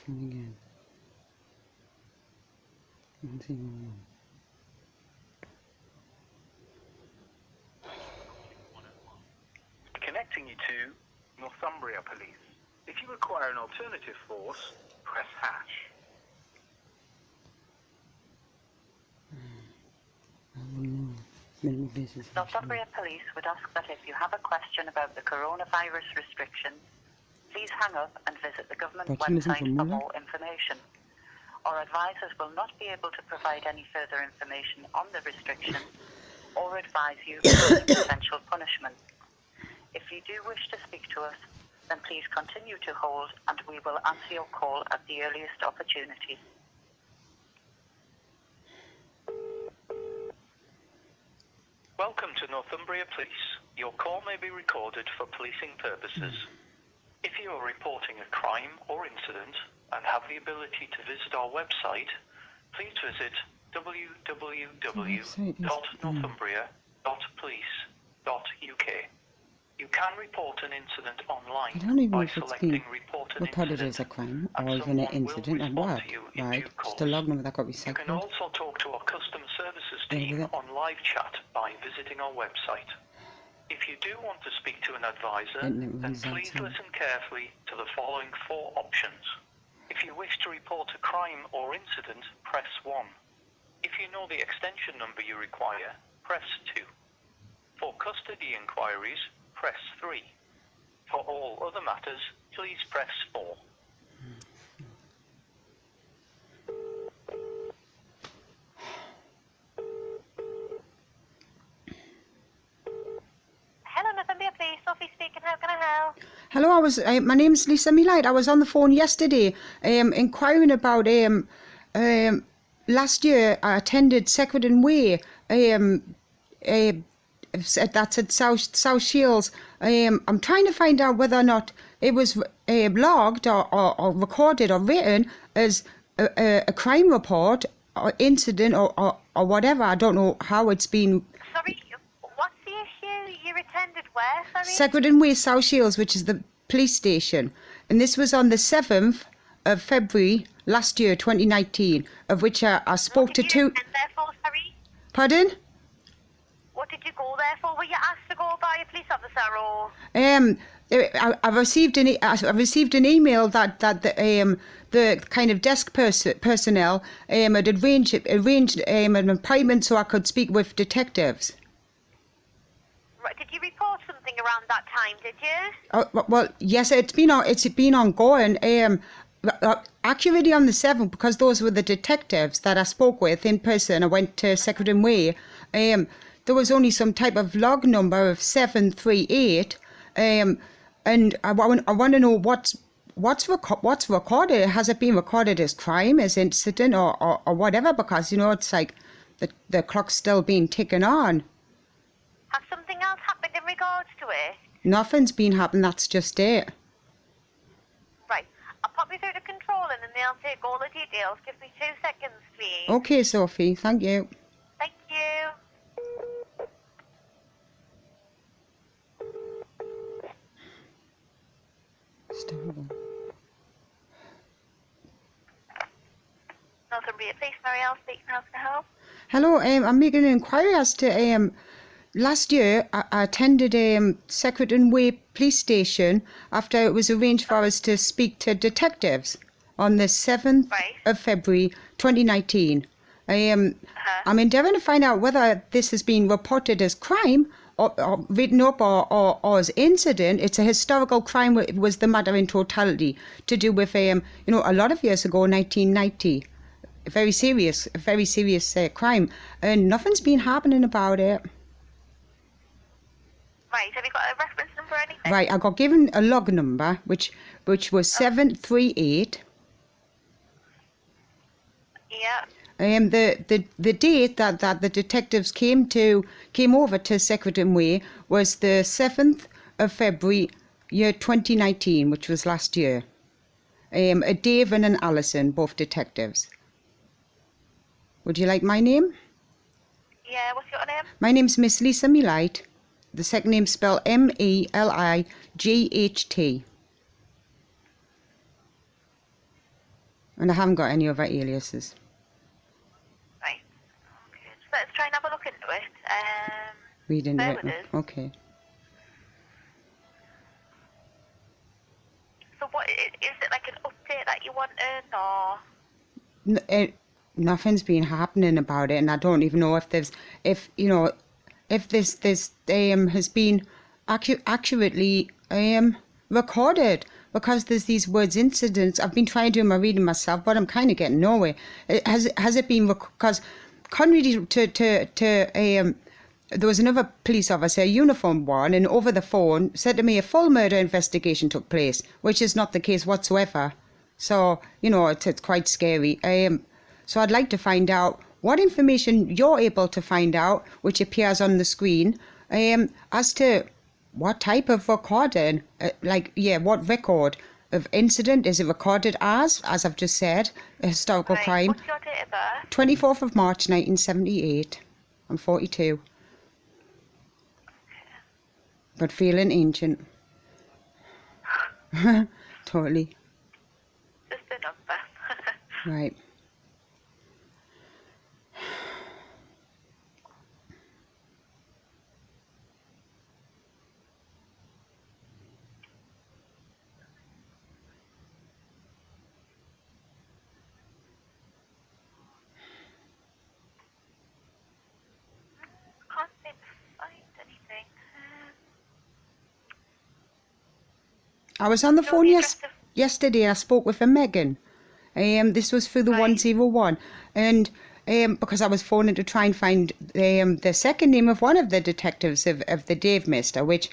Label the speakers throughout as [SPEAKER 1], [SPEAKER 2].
[SPEAKER 1] Again. 101.
[SPEAKER 2] Connecting you to Northumbria Police. If you require an alternative force, press hash.
[SPEAKER 3] Northumbria Police would ask that if you have a question about the coronavirus restrictions, please hang up and visit the government website for more information. Our advisors will not be able to provide any further information on the restrictions or advise you of potential punishment. If you do wish to speak to us, then please continue to hold and we will answer your call at the earliest opportunity.
[SPEAKER 2] Welcome to Northumbria Police. Your call may be recorded for policing purposes. If you are reporting a crime or incident and have the ability to visit our website, please visit www.northumbria.police.uk. You can report an incident online
[SPEAKER 1] I don't even know
[SPEAKER 2] by
[SPEAKER 1] if it's
[SPEAKER 2] selecting
[SPEAKER 1] been
[SPEAKER 2] Report an
[SPEAKER 1] reported
[SPEAKER 2] Incident,
[SPEAKER 1] as a crime
[SPEAKER 2] and
[SPEAKER 1] or even
[SPEAKER 2] someone
[SPEAKER 1] an incident
[SPEAKER 2] will
[SPEAKER 1] and
[SPEAKER 2] respond
[SPEAKER 1] what,
[SPEAKER 2] to you in
[SPEAKER 1] right?
[SPEAKER 2] due
[SPEAKER 1] Just a
[SPEAKER 2] course.
[SPEAKER 1] log number that got
[SPEAKER 2] You can
[SPEAKER 1] recycled.
[SPEAKER 2] also talk to our customer services
[SPEAKER 1] Over
[SPEAKER 2] team
[SPEAKER 1] there.
[SPEAKER 2] on live chat by visiting our website. If you do want to speak to an advisor, then please listen carefully to the following 4 options. If you wish to report a crime or incident, press 1. If you know the extension number you require, press 2. For custody inquiries, press 3. For all other matters, please press 4.
[SPEAKER 3] Hello, Northumbria Police. Sophie speaking. How can I help?
[SPEAKER 1] Hello, my name's Lisa Millite. I was on the phone yesterday inquiring about last year I attended Secretary Way that's at South Shields. I'm trying to find out whether or not it was logged or recorded or written as a crime report or incident or whatever. I don't know how it's been.
[SPEAKER 3] Sorry, what's the issue? You attended where, sorry?
[SPEAKER 1] Secretary Way, South Shields, which is the police station. And this was on the 7th of February last year, 2019, of which I spoke to two...
[SPEAKER 3] What did you attend there for, sorry?
[SPEAKER 1] Pardon?
[SPEAKER 3] What did you go there for? Were you asked to go by a police officer or...?
[SPEAKER 1] I received an email that the kind of desk personnel had arranged an appointment so I could speak with detectives.
[SPEAKER 3] Right, did you report something around that time, did you?
[SPEAKER 1] Well, yes, it's been ongoing. Accurately on the 7th, because those were the detectives that I spoke with in person. I went to Secretary Way. There was only some type of log number of 738, and I want to know what's recorded. Has it been recorded as crime, as incident, or whatever? Because it's like the clock's still being taken on.
[SPEAKER 3] Has something else happened in regards to it?
[SPEAKER 1] Nothing's been happening. That's just it.
[SPEAKER 3] Right, I'll pop you through to control and then they'll take all the details. Give me 2 seconds, please.
[SPEAKER 1] Okay, Sophie. Thank you.
[SPEAKER 3] Thank you. Northumbria Police, Marielle speaking. How can I help?
[SPEAKER 1] Hello, I'm making an inquiry as to last year I attended Secretary Way Police Station after it was arranged for us to speak to detectives on the 7th of February 2019. I'm endeavouring to find out whether this has been reported as crime or written up or as incident. It's a historical crime. It was the matter in totality to do with a lot of years ago, 1990. A very serious crime, and nothing's been happening about it.
[SPEAKER 3] Right, have you got a reference number or anything?
[SPEAKER 1] Right, I got given a log number, which was 738.
[SPEAKER 3] Yeah.
[SPEAKER 1] The date that the detectives came over to Secretary Way was the 7th of February, year 2019, which was last year. Dave and an Alison, both detectives. Would you like my name?
[SPEAKER 3] Yeah, what's your name?
[SPEAKER 1] My name's Miss Lisa Millite. The second name's spelled Melight. And I haven't got any other aliases.
[SPEAKER 3] Right. Okay. So let's try and have a look into it.
[SPEAKER 1] Read into
[SPEAKER 3] bear
[SPEAKER 1] it.
[SPEAKER 3] with us.
[SPEAKER 1] Okay.
[SPEAKER 3] So what is it, like an update that you wanted, or?
[SPEAKER 1] Nothing's been happening about it, and I don't even know if this has been accurately recorded, because there's these words incidents. I've been trying to do my reading myself, but I'm kind of getting nowhere. Has it been, because contrary to there was another police officer, a uniformed one, and over the phone said to me a full murder investigation took place, which is not the case whatsoever. So, it's quite scary. So I'd like to find out what information you're able to find out, which appears on the screen, as to what type of recording, what record of incident is it recorded as I've just said, a historical crime.
[SPEAKER 3] What's your date of birth?
[SPEAKER 1] 24th of March 1978. I'm 42. But feeling ancient. Totally.
[SPEAKER 3] Just a number.
[SPEAKER 1] Right.
[SPEAKER 3] Can't seem to find anything.
[SPEAKER 1] I was on the phone
[SPEAKER 3] the address of-
[SPEAKER 1] yesterday. I spoke with a Megan. This was through the
[SPEAKER 3] Right.
[SPEAKER 1] 101, and because I was phoning to try and find the second name of one of the detectives of the Dave Mister, which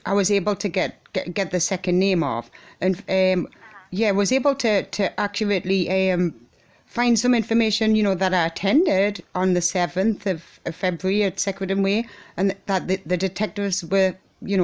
[SPEAKER 1] I was able to get the second name of, and was able to accurately find some information, that I attended on the 7th of February at Secretary Way, and that the detectives were,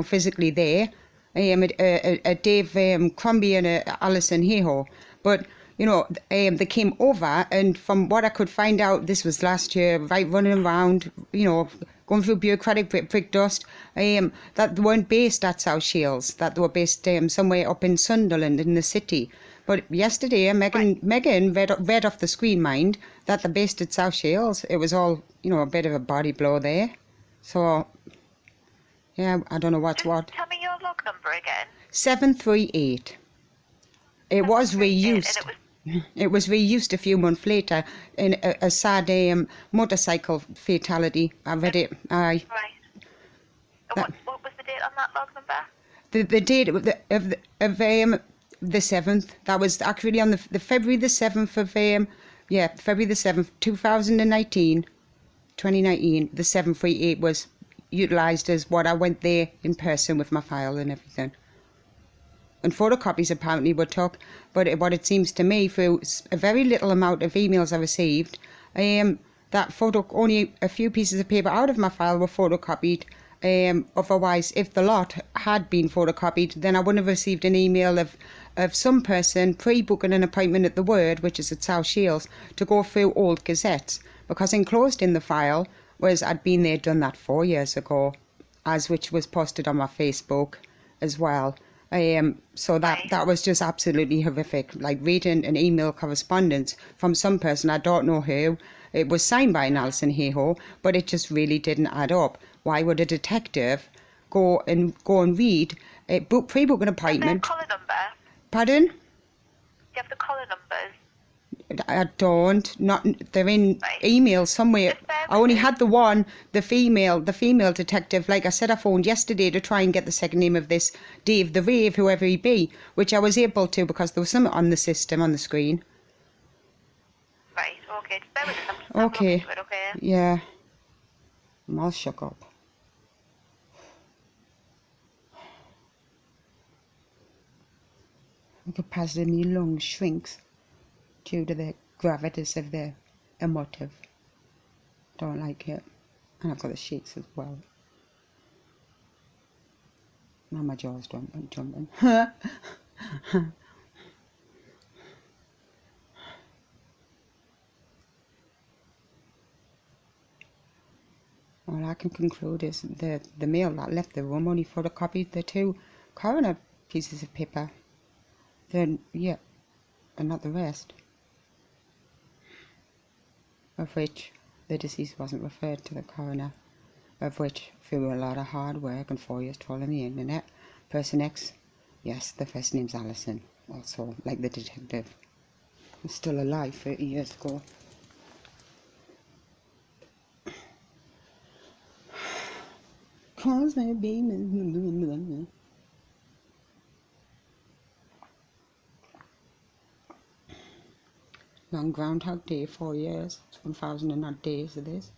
[SPEAKER 1] physically there. A Dave Crombie and a Alison Hayhoe, but they came over, and from what I could find out, this was last year, right, running around, going through bureaucratic brick dust, that they weren't based at South Shields, that they were based somewhere up in Sunderland in the city. But yesterday, Megan read off the screen, mind, that they're based at South Shields. It was all, a bit of a body blow there. So, yeah, I don't know what's what.
[SPEAKER 3] Tell me your log number again.
[SPEAKER 1] 738. It was
[SPEAKER 3] 738,
[SPEAKER 1] reused.
[SPEAKER 3] and
[SPEAKER 1] It was reused a few months later in a sad motorcycle fatality. I read it. Aye.
[SPEAKER 3] Right. And what was the date on that log number?
[SPEAKER 1] The date of the 7th. That was actually on the February the 7th of February the 7th, 2019. The 738 was utilised as what I went there in person with my file and everything. And photocopies apparently were took, but what it seems to me, through a very little amount of emails I received, that only a few pieces of paper out of my file were photocopied. Otherwise, if the lot had been photocopied, then I wouldn't have received an email of some person pre-booking an appointment at the Word, which is at South Shields, to go through old gazettes, because enclosed in the file was I'd been there, done that 4 years ago, which was posted on my Facebook as well. So that was just absolutely horrific, like reading an email correspondence from some person, I don't know who. It was signed by Alison Hayhoe, but it just really didn't add up. Why would a detective go and read, pre-book an appointment?
[SPEAKER 3] Is there a collar number?
[SPEAKER 1] Pardon?
[SPEAKER 3] Do you have the collar numbers?
[SPEAKER 1] I don't. They're in email somewhere. I only had the one, the female detective. Like I said, I phoned yesterday to try and get the second name of this Dave the Rave, whoever he be, which I was able to because there was something on the system, on the screen.
[SPEAKER 3] Right, okay. Just bear with us. I'm just having a look into it, okay?
[SPEAKER 1] Yeah. I'm all shook up. The capacity of my lungs shrinks due to the gravitas of the emotive. Don't like it. And I've got the shakes as well. Now my jaw's jumping. All I can conclude is the male that left the room only photocopied the 2 coroner pieces of paper. Then, yeah, and not the rest. of which the deceased wasn't referred to the coroner, of which, through a lot of hard work and 4 years trawling the internet, person X, yes, the first name's Alison, also, like the detective, was still alive 30 years ago. Cause my baby. Long Groundhog Day, 4 years. It's 1,000 and odd days of this.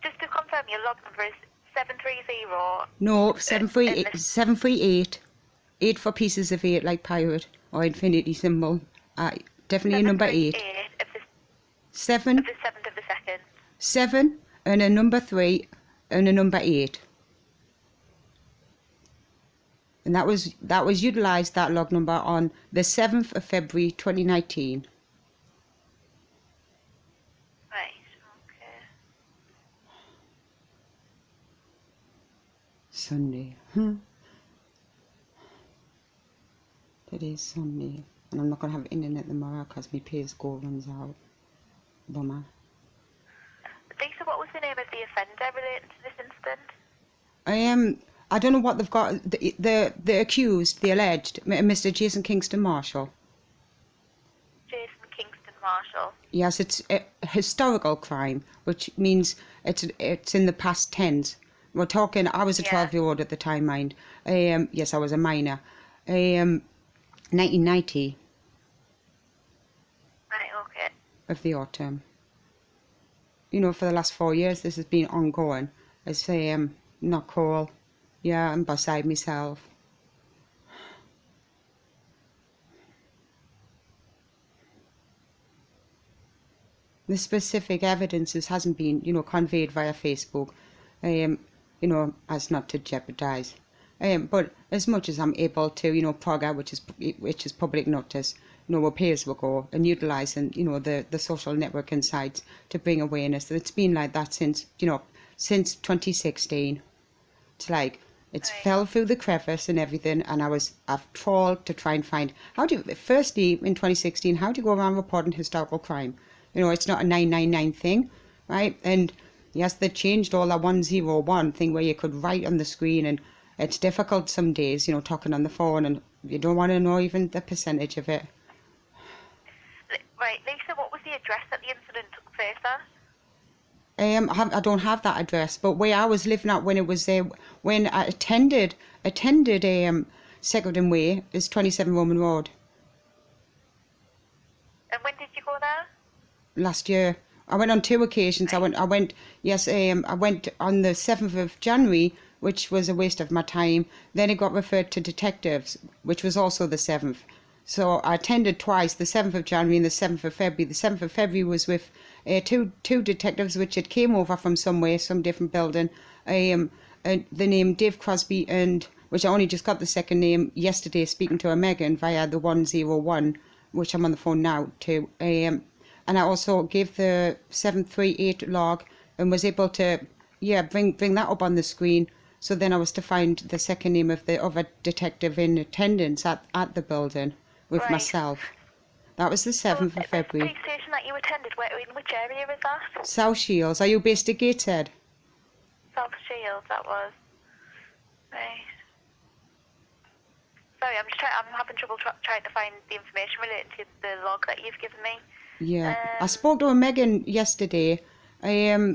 [SPEAKER 4] Just to confirm, your log number is 730.
[SPEAKER 1] No, 738. 8 for pieces of 8, like pirate or infinity symbol. Definitely a number 8. 7.
[SPEAKER 4] Of the 7th of the 2nd.
[SPEAKER 1] 7 and a number 3 and a number 8. And that was utilised, that log number, on the 7th of February 2019.
[SPEAKER 4] Right, okay.
[SPEAKER 1] Sunday. Today's Sunday. And I'm not going to have internet tomorrow because my pay-as-go runs out. Bummer.
[SPEAKER 4] Lisa, what was the name of the offender relating to this incident?
[SPEAKER 1] I don't know what they've got. The accused, the alleged, Mr. Jason Kingston Marshall.
[SPEAKER 4] Jason Kingston Marshall.
[SPEAKER 1] Yes, it's a historical crime, which means it's in the past tense. We're talking. I was a 12-year-old at the time, mind. Yes, I was a minor. 1990.
[SPEAKER 4] Right, okay.
[SPEAKER 1] Of the autumn. You know, for the last 4 years, this has been ongoing. It's not cool. Yeah, I'm beside myself. The specific evidences hasn't been, conveyed via Facebook, as not to jeopardise. But as much as I'm able to, PROGA, which is public notice, we'll pay as we go, and utilising, the social networking sites to bring awareness. It's been like that since 2016. It's like, it's fell through the crevice and everything, and I've trawled to try and find, firstly, in 2016, how do you go around reporting historical crime? It's not a 999 thing, right? And yes, they changed all that 101 thing where you could write on the screen, and it's difficult some days, talking on the phone, and you don't want to know even the percentage of it.
[SPEAKER 4] Right, Lisa, what was the address that the incident took place at?
[SPEAKER 1] I don't have that address, but where I was living at when it was there, when I attended Second Way, is 27 Roman Road.
[SPEAKER 4] And when did you go there?
[SPEAKER 1] Last year. I went on 2 occasions. I went on the 7th of January, which was a waste of my time. Then it got referred to detectives, which was also the 7th. So I attended twice, the 7th of January and the 7th of February. The 7th of February was with two detectives, which had came over from somewhere, some different building. The name Dave Crosby, and which I only just got the second name yesterday, speaking to a Megan via the 101, which I'm on the phone now to. And I also gave the 738 log and was able to, bring that up on the screen. So then I was to find the second name of the other detective in attendance at the building with myself. That was the 7th of February.
[SPEAKER 4] The police station that you attended, in which area was that?
[SPEAKER 1] South Shields. Are you based at Gateshead?
[SPEAKER 4] South Shields, that was. Right. Sorry, I'm having trouble trying to find the information related to the log that you've given me.
[SPEAKER 1] Yeah. I spoke to a Megan yesterday,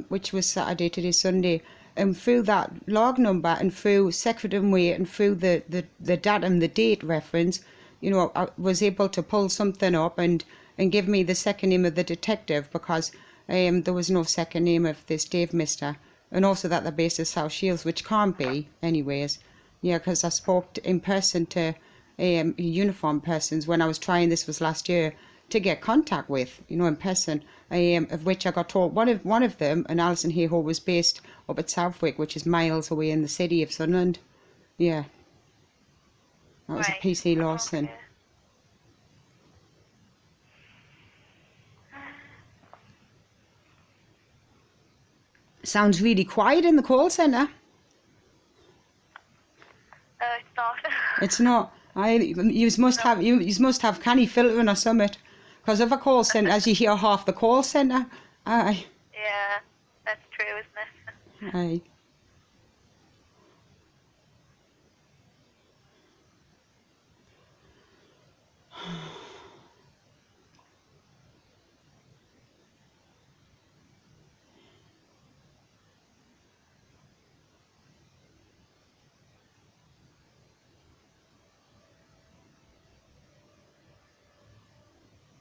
[SPEAKER 1] which was Saturday, today's Sunday, and through that log number and through Secretary Way and through the date and the date reference, I was able to pull something up and give me the second name of the detective, because there was no second name of this Dave Mister, and also that they're based at South Shields, which can't be anyways. Yeah, because I spoke in person to uniformed persons when I was trying, this was last year, to get contact with, in person, of which I got told one of them, and Alison Hayhoe, was based up at Southwick, which is miles away in the city of Sunderland. Yeah. That was a PC Lawson.
[SPEAKER 4] Okay.
[SPEAKER 1] Sounds really quiet in the call centre.
[SPEAKER 4] It's not.
[SPEAKER 1] It's not. You must have canny filtering or something. Because if a call centre, as you hear half the call centre, aye.
[SPEAKER 4] Yeah, that's true, isn't it?
[SPEAKER 1] Aye.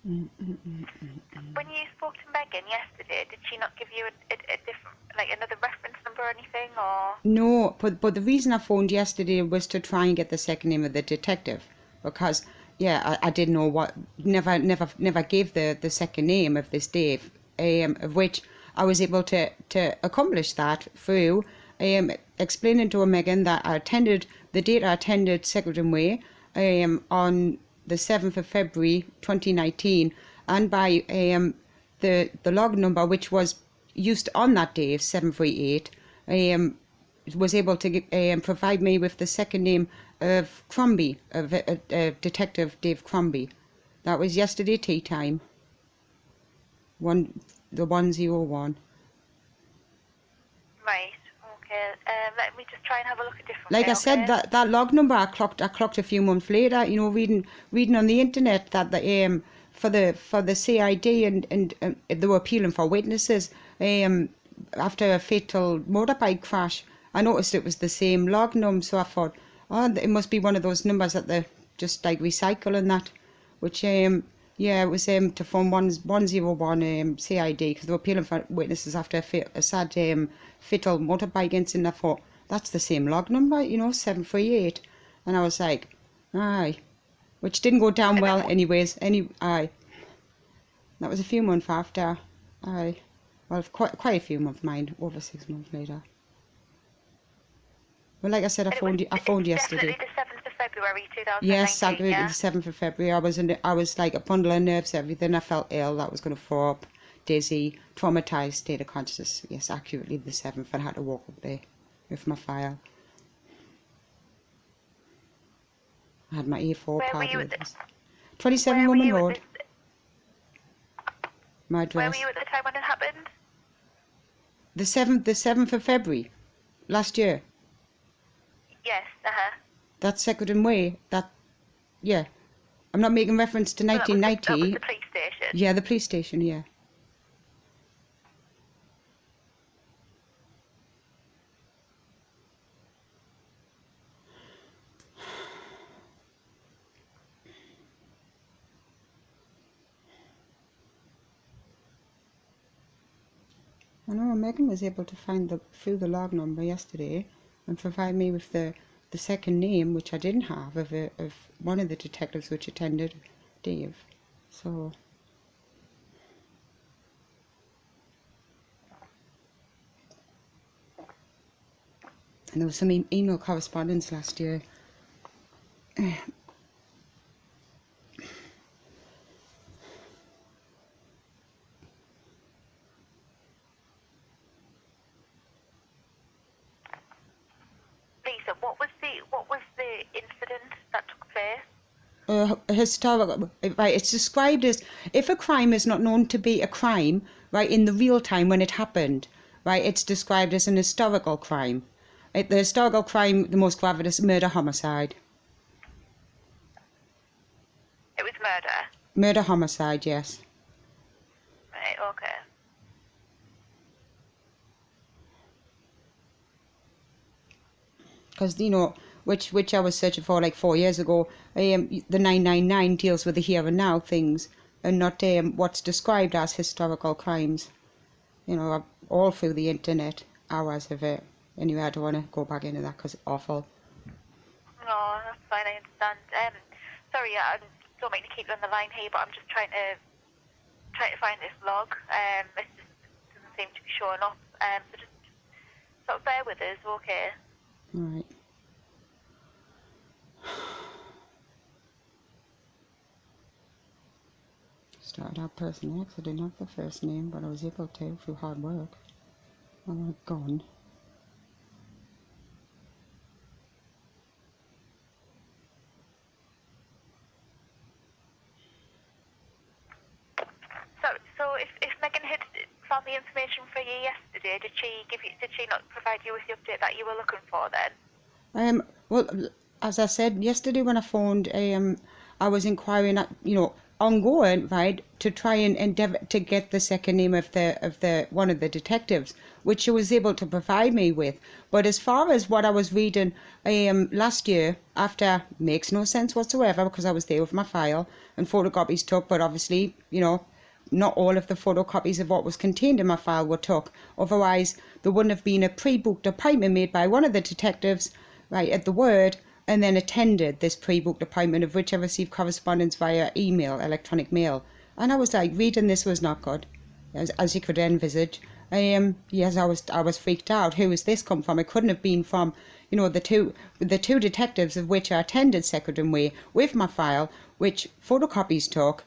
[SPEAKER 4] When you spoke to Megan yesterday, did she not give you a different, like another reference number or anything, or?
[SPEAKER 1] No, but the reason I phoned yesterday was to try and get the second name of the detective, because I didn't know what, never gave the second name of this Dave, of which I was able to accomplish that through explaining to Megan that the date I attended Secretary Way on the 7th of February 2019, and by the log number which was used on that day, 738, was able to provide me with the second name of Crombie, of Detective Dave Crombie. That was yesterday tea time. The 101.
[SPEAKER 4] Right. Okay. Let me just try and have a look at different.
[SPEAKER 1] Like I said, that log number I clocked a few months later. You know, reading on the internet that the for the CID and they were appealing for witnesses after a fatal motorbike crash. I noticed it was the same log number, so I thought, oh, it must be one of those numbers that they're just like recycling that, which it was to form 101 CID, because they were appealing for witnesses after a sad fatal motorbike incident. I thought, that's the same log number, 738, and I was like, aye, which didn't go down well anyways. Aye, that was a few months after. Aye, well, quite a few months, mind, over 6 months later. Well, like I said, I phoned yesterday.
[SPEAKER 4] Definitely the 7th of February 2019.
[SPEAKER 1] Yes, Saturday the 7th of February. I was like a bundle of nerves, everything. I felt ill. That was going to throw up, dizzy, traumatised, state of consciousness. Yes, accurately the 7th. I had to walk up there with my file. I had my A4
[SPEAKER 4] Where
[SPEAKER 1] pad
[SPEAKER 4] were you
[SPEAKER 1] with
[SPEAKER 4] at
[SPEAKER 1] us. 27 Woman Road. My address.
[SPEAKER 4] Where were you at the time when it happened?
[SPEAKER 1] The 7th of February, last year.
[SPEAKER 4] Yes.
[SPEAKER 1] That's Secretary Way. Yeah. I'm not making reference to 1990.
[SPEAKER 4] That was the police station.
[SPEAKER 1] Yeah, the police station, yeah. I know Megan was able to find through the log number yesterday and provide me with the second name, which I didn't have, of one of the detectives which attended, Dave. So and there was some email correspondence last year.
[SPEAKER 4] Lisa, what was the incident that took place?
[SPEAKER 1] Historical, right? It's described as, if a crime is not known to be a crime, right, in the real time when it happened, right, it's described as an historical crime. The historical crime, the most grave, is murder-homicide.
[SPEAKER 4] It was murder.
[SPEAKER 1] Murder-homicide, yes.
[SPEAKER 4] Right. Okay.
[SPEAKER 1] Because which I was searching for like 4 years ago. The 999 deals with the here and now things, and not what's described as historical crimes. All through the internet, hours of it. Anyway, I don't want to go back into that because it's awful.
[SPEAKER 4] No, that's fine. I understand. Sorry, I don't mean to keep you on the line here, but I'm just trying to find this log. It just doesn't seem to be showing up. So just sort of bear with us, okay?
[SPEAKER 1] All right. Started out person X. I didn't have the first name, but I was able to through hard work. I'm gone.
[SPEAKER 4] the information for you yesterday? Did she not provide you with the update that you were looking for then?
[SPEAKER 1] Well, as I said yesterday when I phoned, I was inquiring, ongoing, right, to try and endeavour to get the second name of the one of the detectives, which she was able to provide me with. But as far as what I was reading, last year, after, makes no sense whatsoever because I was there with my file and photocopies took, but obviously, not all of the photocopies of what was contained in my file were took. Otherwise, there wouldn't have been a pre-booked appointment made by one of the detectives, right, at the word, and then attended this pre-booked appointment, of which I received correspondence via email, electronic mail. And I was like, reading this was not good, as you could envisage. Yes, I was freaked out. Who has this come from? It couldn't have been from, the two detectives of which I attended Secretary Way with my file, which photocopies took,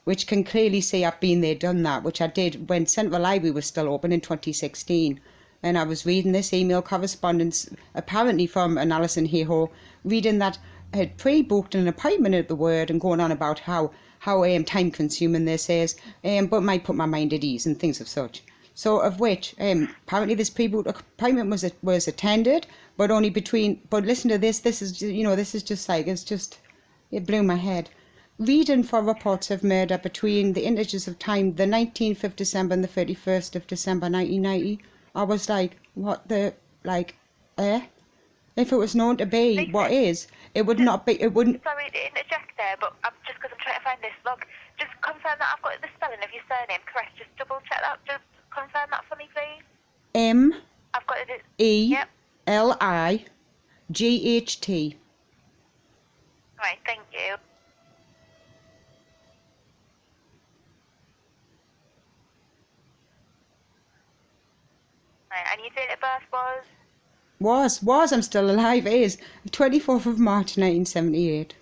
[SPEAKER 1] which can clearly say I've been there, done that, which I did when Central Library was still open in 2016. And I was reading this email correspondence, apparently from an Alison Hayhoe, reading that I had pre-booked an appointment at the Word and going on about how time-consuming this is, but might put my mind at ease and things of such. So of which, apparently this pre-booked appointment was attended, but only between. But listen to this. This is just like it blew my head. Reading for reports of murder between the integers of time, the 19th of December and the 31st of December 1990. I was like, what the, like, If it was known to be
[SPEAKER 4] Lisa,
[SPEAKER 1] what is, it would not be, it wouldn't.
[SPEAKER 4] Sorry to interject there, but just because I'm trying to find this log, just confirm that I've got the spelling of your surname correct. Just double check that. Just confirm that for me, please.
[SPEAKER 1] I've
[SPEAKER 4] got it.
[SPEAKER 1] Elight.
[SPEAKER 4] Right, thank you. Right, and your date of birth was?
[SPEAKER 1] I'm still alive, is 24th of March 1978.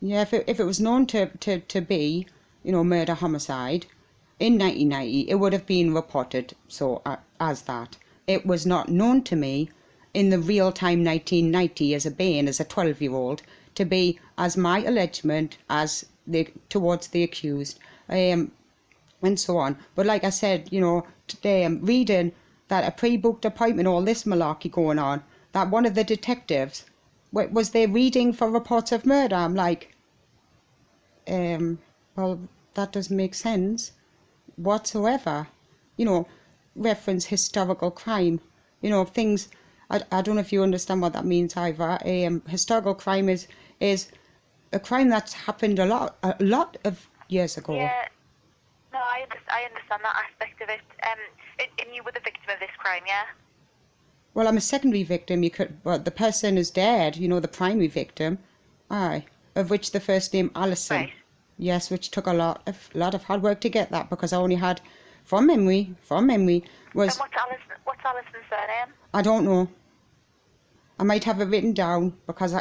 [SPEAKER 1] Yeah, if it was known to be, murder homicide in 1990, it would have been reported as that. It was not known to me in the real time 1990 as a 12-year-old, to be as my allegement towards the accused, and so on. But like I said, today I'm reading that a pre-booked appointment, all this malarkey going on, that one of the detectives was there reading for reports of murder. I'm like, well, that doesn't make sense whatsoever. Reference historical crime, things. I don't know if you understand what that means either. Historical crime is a crime that's happened a lot of years ago.
[SPEAKER 4] Yeah, no, I understand that aspect of it. And you were the victim of this crime, yeah?
[SPEAKER 1] Well, I'm a secondary victim. The person is dead. The primary victim, of which the first name Alison.
[SPEAKER 4] Right.
[SPEAKER 1] Yes, which took a lot of hard work to get that, because I only had, from memory, was.
[SPEAKER 4] And what's Alison's surname?
[SPEAKER 1] I don't know. I might have it written down because,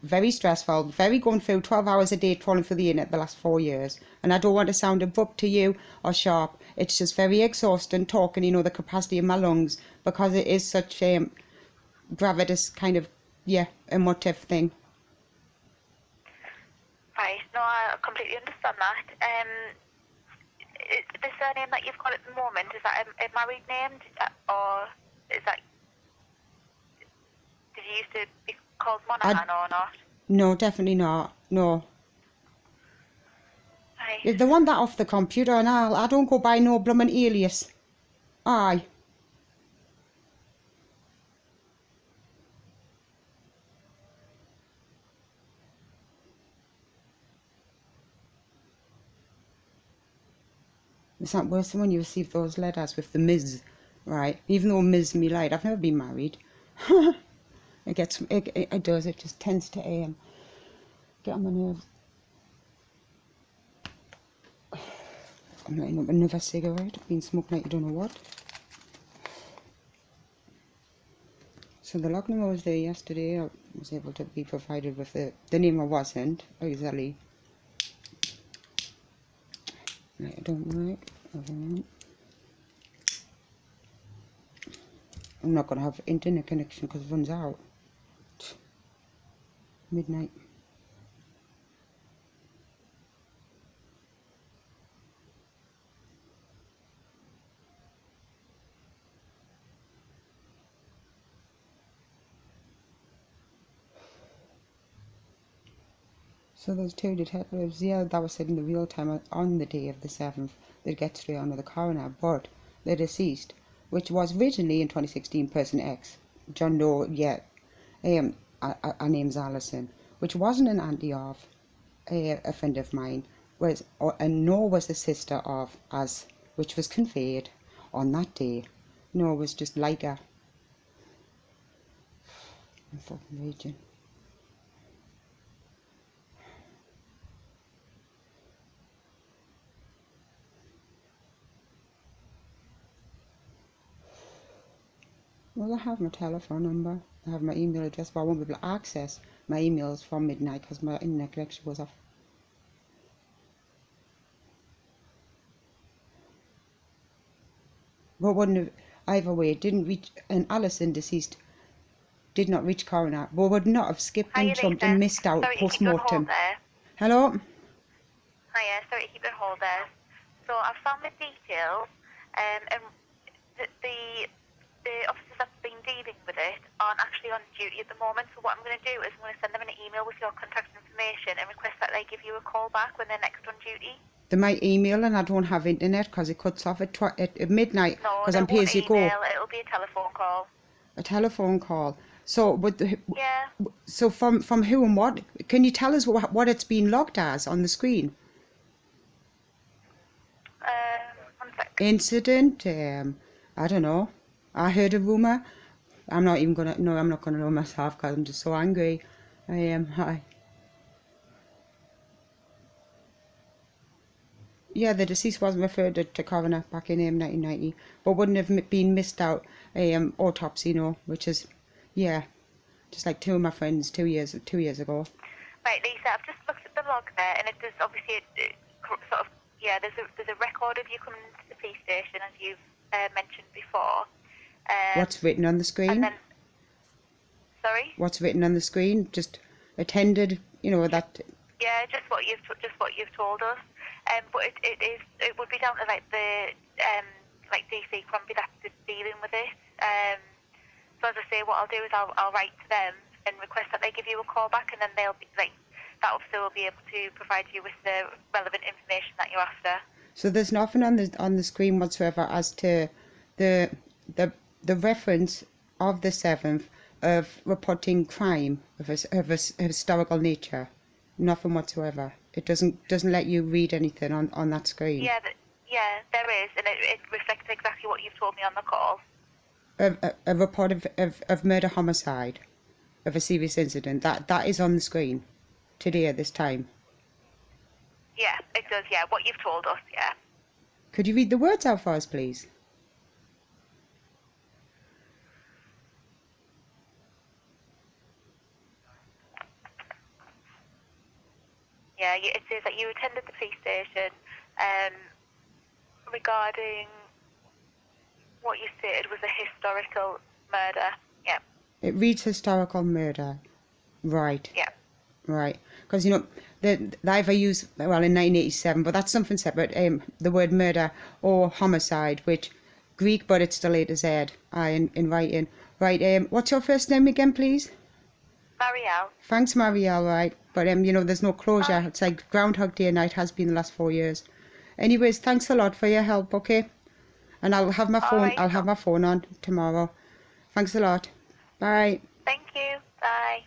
[SPEAKER 1] very stressful, very going through 12 hours a day trawling through the internet the last 4 years. And I don't want to sound abrupt to you or sharp. It's just very exhausting talking, the capacity of my lungs, because it is such a gravitas kind of, emotive thing.
[SPEAKER 4] Right, no, I completely understand that. The surname that you've got at the moment, is that a married name? Or is that... Did you used to be called Monaghan or not?
[SPEAKER 1] No, definitely not. No.
[SPEAKER 4] Right.
[SPEAKER 1] They want that off the computer, and I don't go by no bloomin' alias. Aye. It's not worse than when you receive those letters with the Ms. Right? Even though Ms. me lied, I've never been married. It does. It just tends to get on my nerves. I'm lighting up another cigarette. I've been smoking like you don't know what. So the log number was there yesterday. I was able to be provided with the name I wasn't exactly. Right, I don't work. I'm not going to have internet connection because it runs out. midnight. So those two detectives, yeah, that was said in the real time on the day of the 7th, they'd get straight on to the coroner, but the deceased, which was originally in 2016 person X, John Doe, yeah, her name's Alison, which wasn't an auntie of a friend of mine, and nor was the sister of, as which was conveyed on that day, nor was just like her. I'm fucking raging. Well, I have my telephone number, I have my email address, but I won't be able to access my emails from midnight because my internet connection was off. But wouldn't have, either way, it didn't reach, and Alison, deceased, did not reach coroner, but would not have skipped and jumped and missed out post-mortem. Hello?
[SPEAKER 4] Hiya, sorry to keep you on hold there. So I've found the details, and the officers that have been dealing with it aren't actually on duty at the moment. So what I'm going to do is I'm going to send them an email with your contact information and request that they give you a call back when they're next on duty.
[SPEAKER 1] They might email, and I don't have internet because it cuts off at midnight because I'm pay as you go.
[SPEAKER 4] It'll be a telephone call.
[SPEAKER 1] A telephone call. So So from who and what? Can you tell us what it's been logged as on the screen?
[SPEAKER 4] 1 sec.
[SPEAKER 1] Incident. I don't know. I heard a rumour. I'm not gonna know myself because I'm just so angry. I am. Hi. Yeah, the deceased wasn't referred to coroner back in 1990, but wouldn't have been missed out autopsy, which is, yeah, just like two of my friends 2 years ago.
[SPEAKER 4] Right, Lisa, I've just looked at the log there, and there's obviously there's a record of you coming to the police station as you've mentioned before.
[SPEAKER 1] What's written on the screen?
[SPEAKER 4] And then, sorry.
[SPEAKER 1] What's written on the screen? Just attended, that.
[SPEAKER 4] Yeah, just what you've told us. But it would be down to like the DC Crombie that's dealing with it. So as I say, what I'll do is I'll write to them and request that they give you a call back, and then they'll be that officer will be able to provide you with the relevant information that you're after. So
[SPEAKER 1] there's nothing on the screen whatsoever as to the reference of the 7th of reporting crime of a historical nature. Nothing whatsoever. It doesn't let you read anything on that screen.
[SPEAKER 4] Yeah, there is, and it reflects exactly what you've told me on the call.
[SPEAKER 1] A report of murder homicide, of a serious incident. That is on the screen today at this time.
[SPEAKER 4] Yeah, it does. Yeah, what you've told us. Yeah.
[SPEAKER 1] Could you read the words out for us, please?
[SPEAKER 4] Yeah, it says that you attended the police station regarding what you stated was a historical murder. Yeah.
[SPEAKER 1] It reads historical murder. Right.
[SPEAKER 4] Yeah.
[SPEAKER 1] Right. Because, they either use, in 1987, but that's something separate, the word murder or homicide, which Greek, but it's the letter Z in writing. Right, what's your first name again, please?
[SPEAKER 4] Marielle.
[SPEAKER 1] Thanks, Marielle, right. But, there's no closure. It's like Groundhog Day night has been the last 4 years. Anyways, thanks a lot for your help, okay? And I'll have my phone, I'll have my phone on tomorrow. Thanks a lot. Bye.